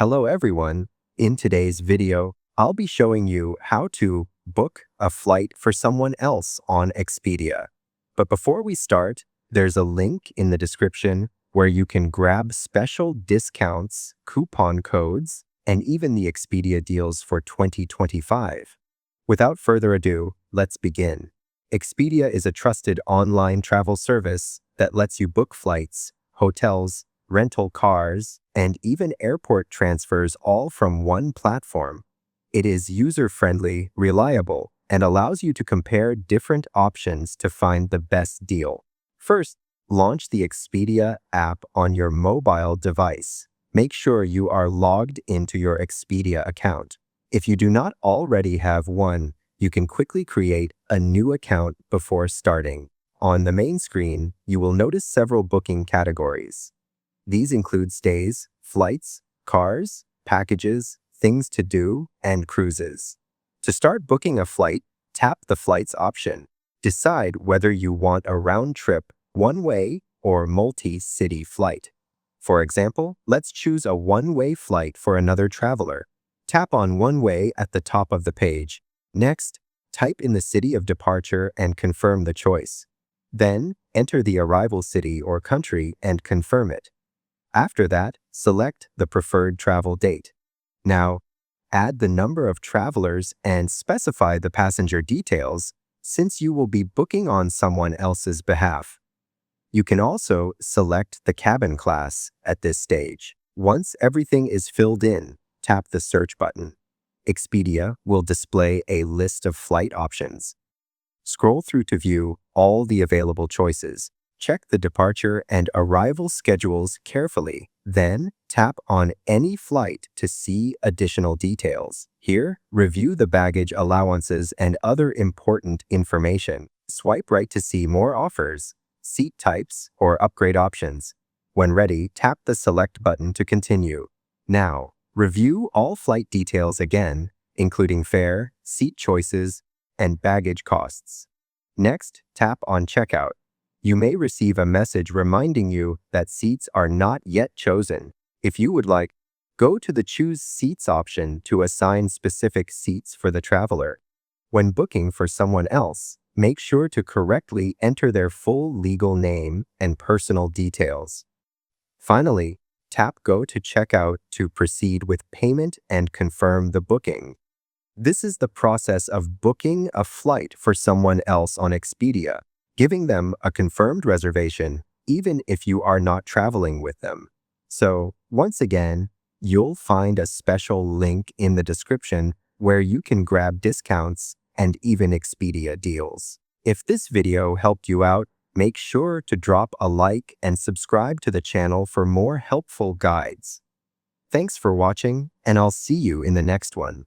Hello everyone. In today's video, I'll be showing you how to book a flight for someone else on Expedia. But before we start, there's a link in the description where you can grab special discounts, coupon codes, and even the Expedia deals for 2025. Without further ado, let's begin. Expedia is a trusted online travel service that lets you book flights, hotels, rental cars, and even airport transfers all from one platform. It is user-friendly, reliable, and allows you to compare different options to find the best deal. First, launch the Expedia app on your mobile device. Make sure you are logged into your Expedia account. If you do not already have one, you can quickly create a new account before starting. On the main screen, you will notice several booking categories. These include stays, flights, cars, packages, things to do, and cruises. To start booking a flight, tap the Flights option. Decide whether you want a round-trip, one-way, or multi-city flight. For example, let's choose a one-way flight for another traveler. Tap on One-Way at the top of the page. Next, type in the city of departure and confirm the choice. Then, enter the arrival city or country and confirm it. After that, select the preferred travel date. Now, add the number of travelers and specify the passenger details since you will be booking on someone else's behalf. You can also select the cabin class at this stage. Once everything is filled in, tap the search button. Expedia will display a list of flight options. Scroll through to view all the available choices. Check the departure and arrival schedules carefully. Then, tap on any flight to see additional details. Here, review the baggage allowances and other important information. Swipe right to see more offers, seat types, or upgrade options. When ready, tap the Select button to continue. Now, review all flight details again, including fare, seat choices, and baggage costs. Next, tap on Checkout. You may receive a message reminding you that seats are not yet chosen. If you would like, go to the Choose Seats option to assign specific seats for the traveler. When booking for someone else, make sure to correctly enter their full legal name and personal details. Finally, tap Go to Checkout to proceed with payment and confirm the booking. This is the process of booking a flight for someone else on Expedia, giving them a confirmed reservation even if you are not traveling with them. So, once again, you'll find a special link in the description where you can grab discounts and even Expedia deals. If this video helped you out, make sure to drop a like and subscribe to the channel for more helpful guides. Thanks for watching, and I'll see you in the next one.